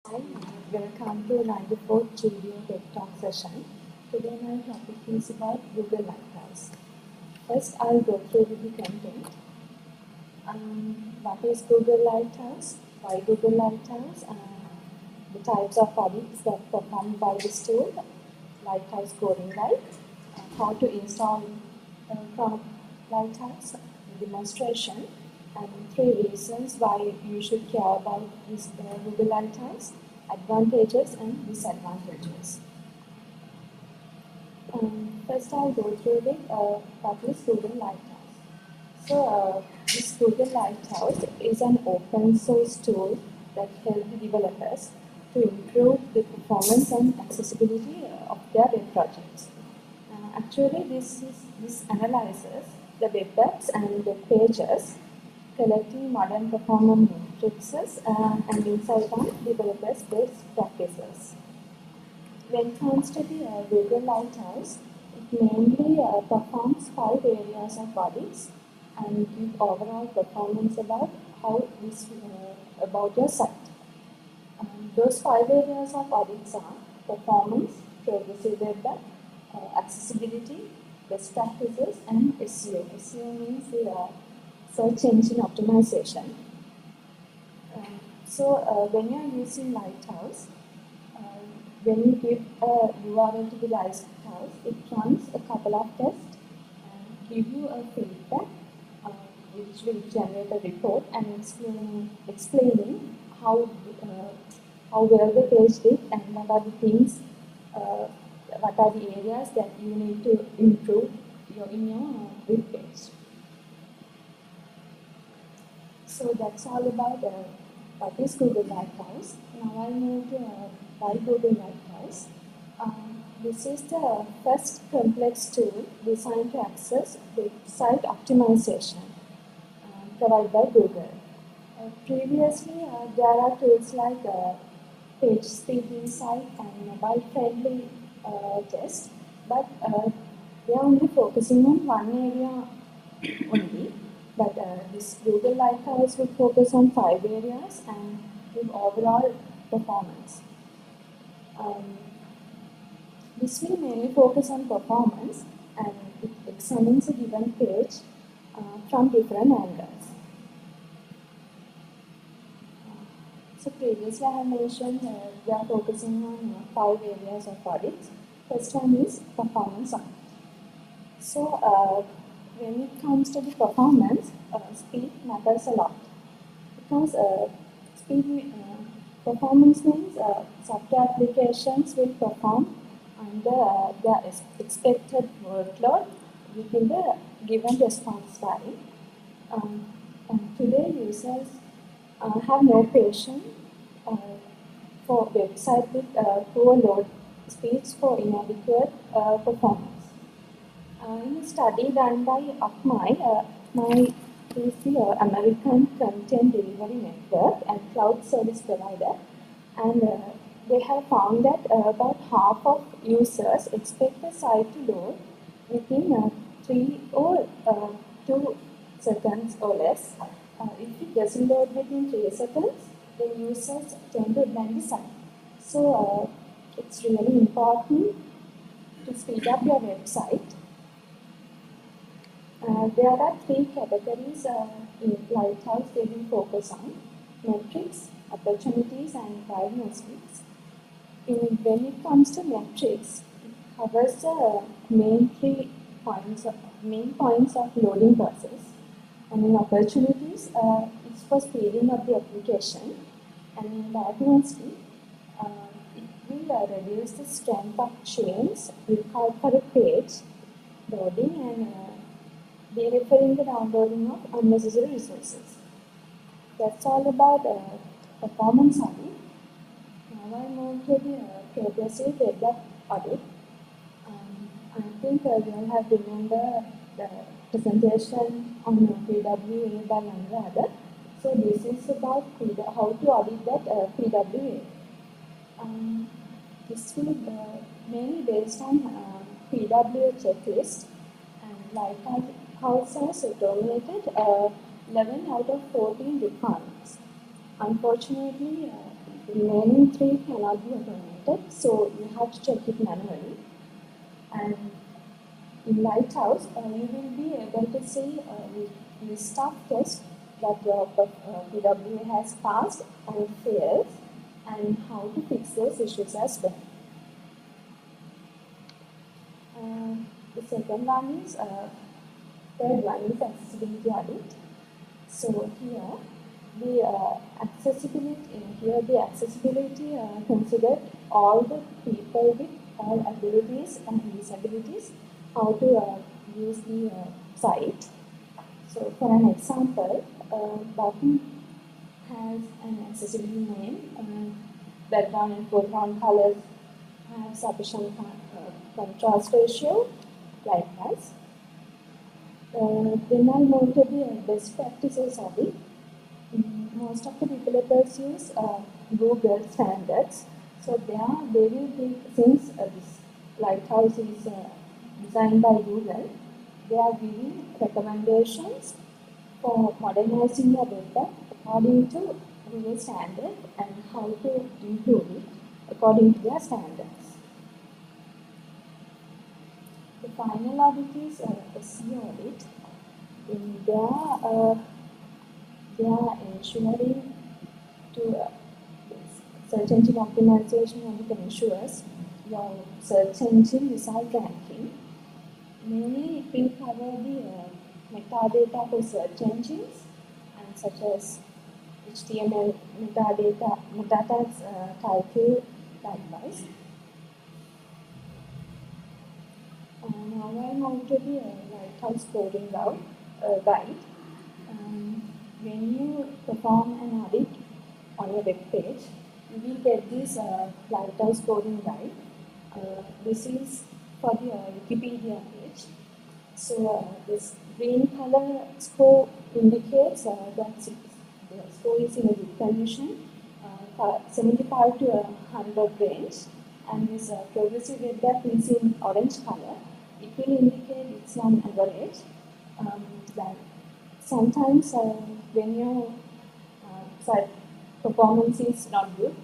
Hi, welcome to 94th Studio Tech Talk session. Today my topic is about Google Lighthouse. First, I'll go through with the content. What is Google Lighthouse? Why Google Lighthouse? The types of audits that performed by this tool, Lighthouse Coding Guide, how to install from Lighthouse, demonstration, and 3 reasons why you should care about this Google Lighthouse, advantages and disadvantages. First, I'll go through with what is Google Lighthouse. So, this Google Lighthouse is an open source tool that helps developers to improve the performance and accessibility of their web projects. Actually, this analyzes the web apps and web pages, collecting modern performance metrics and insight on developers' best practices. When it comes to the Google Lighthouse, it mainly performs 5 areas of audits and give overall performance about how this about your site. Those 5 areas of audits are performance, progressive web app, accessibility, best practices, and SEO. SEO means the search engine optimization. When you are using Lighthouse, when you give a URL to the Lighthouse, it runs a couple of tests and give you a feedback, which will generate a report and explaining how well the page did and what are the things, what are the areas that you need to improve in your web page. So that's all about what is Google Lighthouse. Now I move to why Google Lighthouse. This is the first complex tool designed to access website optimization provided by Google. Previously, there are tools like Page Speed Insight and Mobile Friendly Test, but they are only focusing on one area only. But this Google Lighthouse will focus on 5 areas and give overall performance. This will mainly focus on performance and it examines a given page from different angles. So previously I have mentioned we are focusing on 5 areas of audits. First one is performance audit. So when it comes to the performance, speed matters a lot because performance means software applications will perform under the expected workload within the given response time. And today users have no patience for website with poor load speeds for inadequate performance. In a study done by my is the American Content Delivery Network and cloud service provider, and they have found that about half of users expect the site to load within 3 or 2 seconds or less. If it doesn't load within 3 seconds, then users tend to abandon the site. So it's really important to speed up your website. There are 3 categories in Lighthouse they will focus on: metrics, opportunities, and diagnostics. When it comes to metrics, it covers the main points of loading process. And in opportunities, it's for speeding up the application. And in diagnostic, it will reduce the strength of chains required for a page loading and deferring the downloading of unnecessary resources. That's all about performance audit. Now I move to the progressive web app audit. I think you all have remembered the presentation on PWA by Anuradha. So this is about how to audit that PWA. This will mainly based on PWA checklist, and Lighthouse has automated 11 out of 14 requirements. Unfortunately, The remaining three cannot be automated, so you have to check it manually. And in Lighthouse, you will be able to see a list of tests that your PWA has passed and failed, and how to fix those issues as well. The second one is, third one is accessibility audit. So here, the accessibility considered all the people with all abilities and disabilities, how to use the site. So for an example, button has an accessibility name, background and foreground colors have sufficient contrast ratio, like that. Then I'll move to the best practices of it. Most of the developers use Google standards. So they will be, since this Lighthouse is designed by Google, they are giving recommendations for modernizing your website according to Google standard and how to improve it according to their standards. The final audit is SEO audit. They are ensuring to search engine optimization, and it ensures your search engine result ranking. Mainly, it will cover the metadata for search engines, and such as HTML metadata, meta tags, title, likewise. Now I move to the Lighthouse coding guide. When you perform an audit on your web page, you will get this Lighthouse coding guide. This is for the Wikipedia page. So this green color score indicates that the score is in a good condition, 75 to 100 range, and this progressive red dot is in orange color. It will indicate it's on average. That sometimes when your site performance is not good,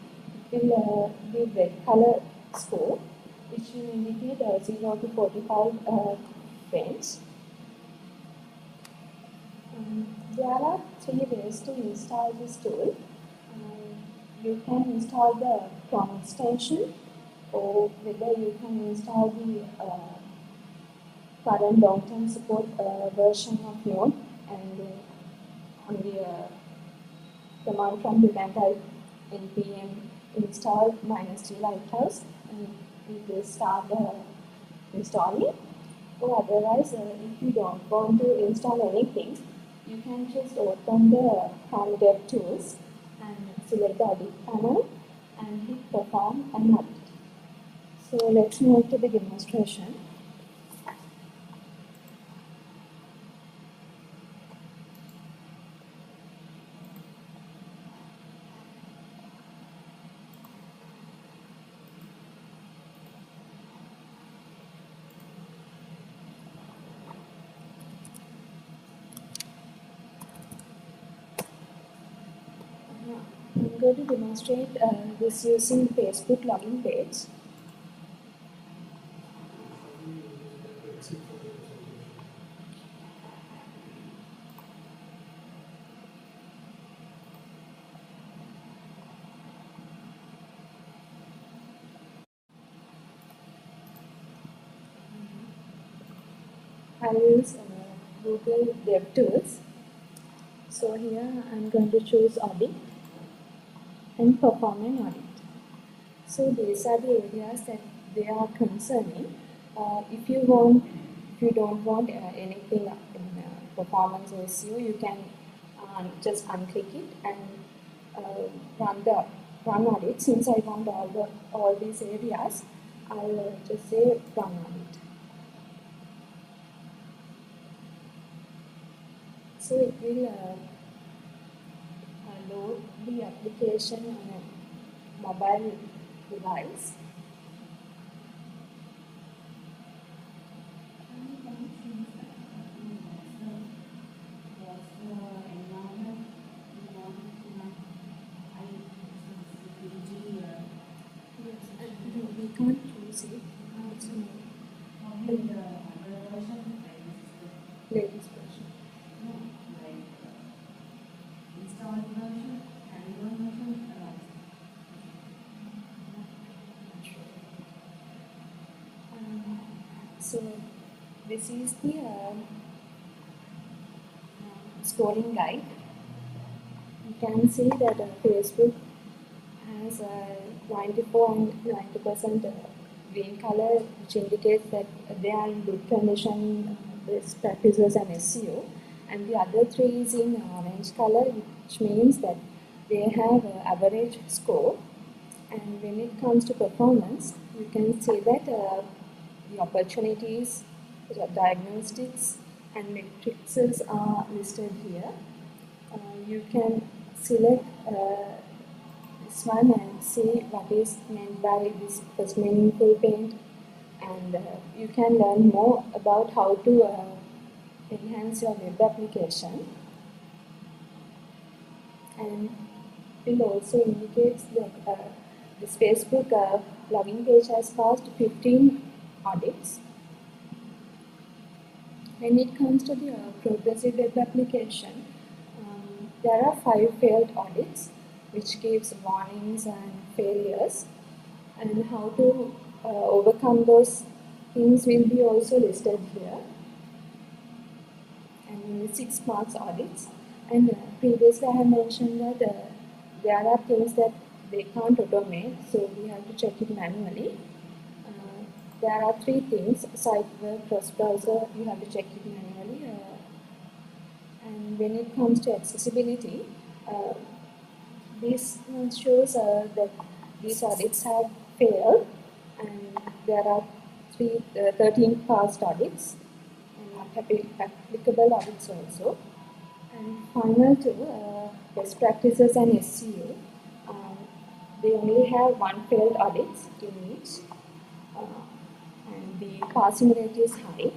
it will give red color score, which will indicate 0 to 45 range. There are three ways to install this tool. You can install the Chrome extension, or whether you can install the current long-term support version of Node, and on the command from the type npm install -g Lighthouse, and it will start installing. Or otherwise, if you don't want to install anything, you can just open the Chrome DevTools and select the audit panel and hit perform and audit. So let's move to the demonstration. I'm going to demonstrate this using Facebook login page. I use Google DevTools. So here I'm going to choose audit and perform an audit. So these are the areas that they are concerning. If you don't want anything in performance or SEO, you can just unclick it and run audit. Since I want all these areas, I'll just say run audit. So it will load the application on a mobile device. can't use it. It's latest version. So this is the scoring guide. You can see that Facebook has 94 and 90% green color, which indicates that they are in good condition, best practices and SEO. And the other three is in orange color, which means that they have average score. And when it comes to performance, you can see that the opportunities, the diagnostics, and metrics are listed here. You can select this one and see what is meant by this first meaningful paint, and you can learn more about how to enhance your web application. And it also indicates that this Facebook login page has passed 15 audits. When it comes to the progressive web application, there are 5 failed audits, which gives warnings and failures, and how to overcome those things will be also listed here. And 6 marks audits. And previously I have mentioned that there are things that they can't automate, so we have to check it manually. There are 3 things: site work, cross-browser, you have to check it manually. And when it comes to accessibility, this shows that these audits have failed, and there are 13 past audits and applicable audits also. And final 2, best practices and SEO. They only have 1 failed audit in each, and the passing rate is high.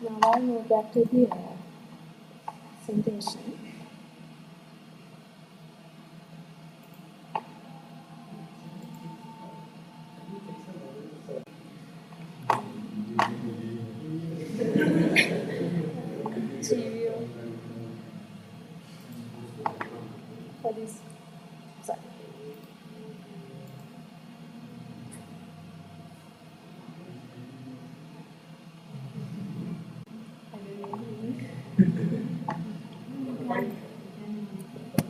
Now I'll move back to the presentation. For this, sorry.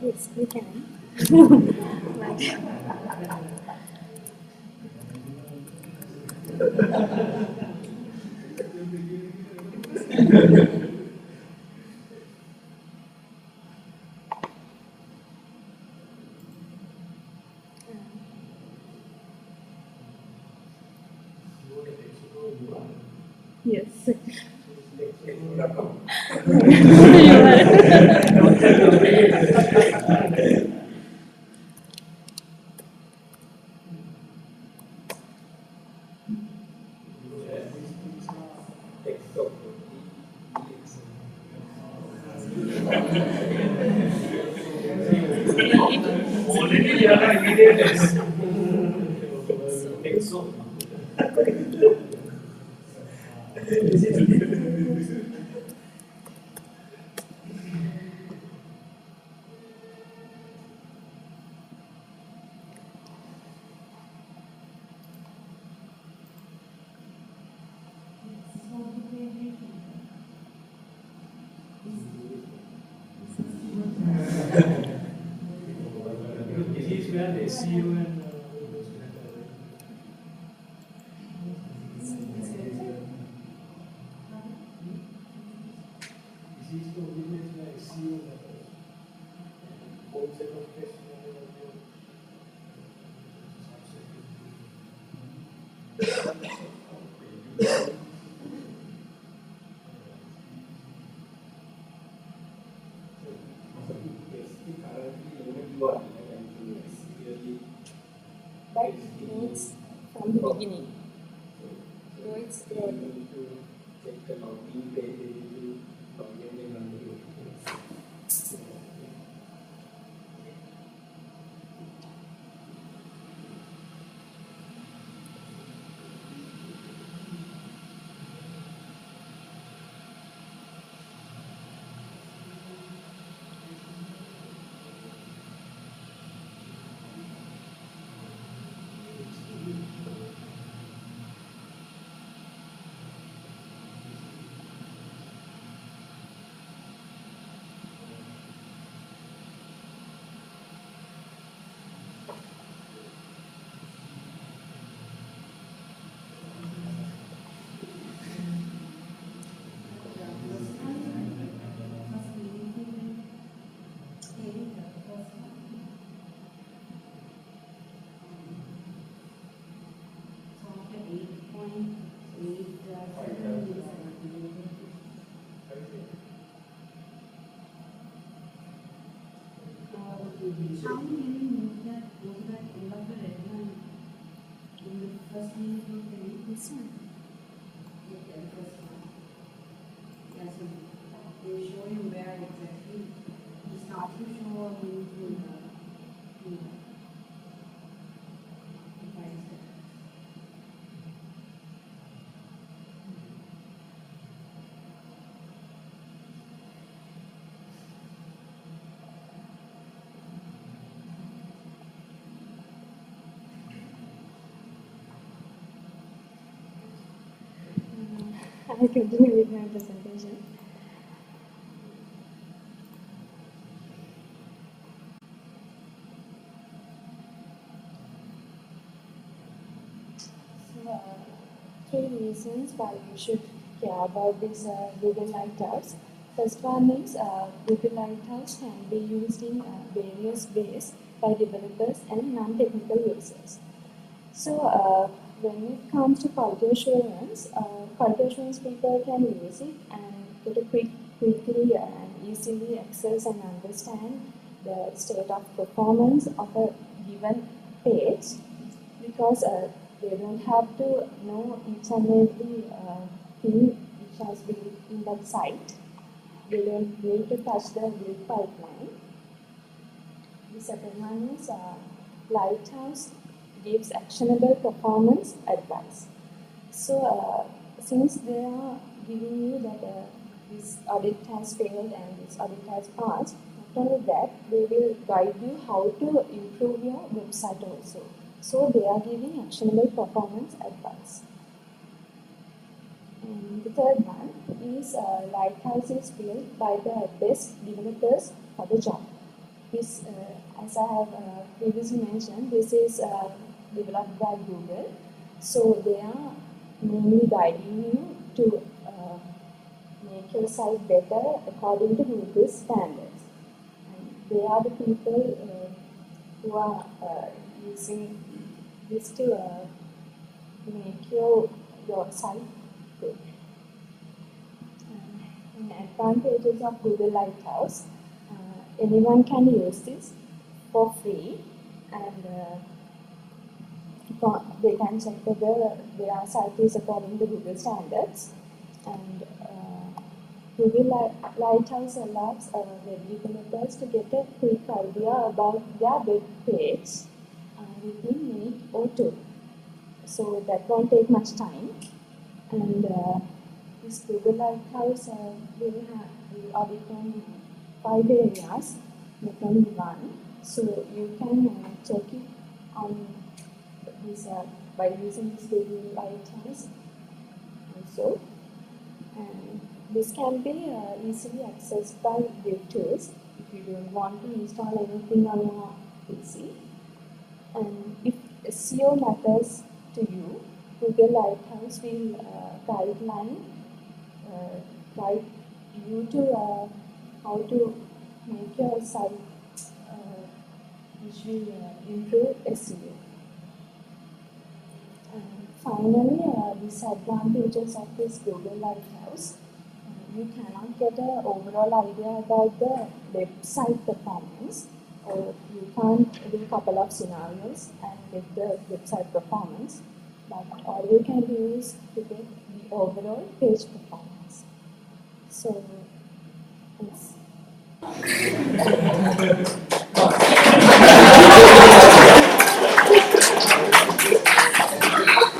Yes, we can. Yes. This is where the SEO and this is the original SEO whole set of tests. But it's from the beginning. So it's growing. How many move that go to that end of the red line in the first minute of the day? This one. Yeah, the first one. Yeah, so they show you where exactly you start to show a move in the 5 seconds. I continue with my presentation. So, three reasons why you should care about this Google Lighthouse. First one is Google Lighthouse can be used in various ways by developers and non-technical users. So, when it comes to quality assurance people can use it and get a quickly and easily access and understand the state of performance of a given page because they don't have to know each and every thing which has been in that site. They don't need to touch the build pipeline. The second one is Lighthouse gives actionable performance advice. So, since they are giving you that this audit has failed and this audit has passed, not only that, they will guide you how to improve your website also. So, they are giving actionable performance advice. And the third one is Lighthouse is built by the best developers for the job. This, as I have previously mentioned, this is developed by Google. So they are mainly guiding you to make your site better according to Google's standards. And they are the people who are using this to make your site good. And advantages of Google Lighthouse. Anyone can use this for free and they can check whether their site is according to Google standards. And Google Lighthouse allows web developers to get a quick idea about their web page within a minute or two. So that won't take much time. And this Google Lighthouse will audit on 5 areas, not only one. So you can check it on this by using this Google Lighthouse also. And this can be easily accessed by web tools if you don't want to install anything on your PC. And if SEO matters to you, Google Lighthouse will guide you to how to make your site which will improve SEO. And finally, disadvantages of this Google Lighthouse. You cannot get an overall idea about the website performance, or you can't do a couple of scenarios and get the website performance, but all you can do is to get the overall page performance. So, yes.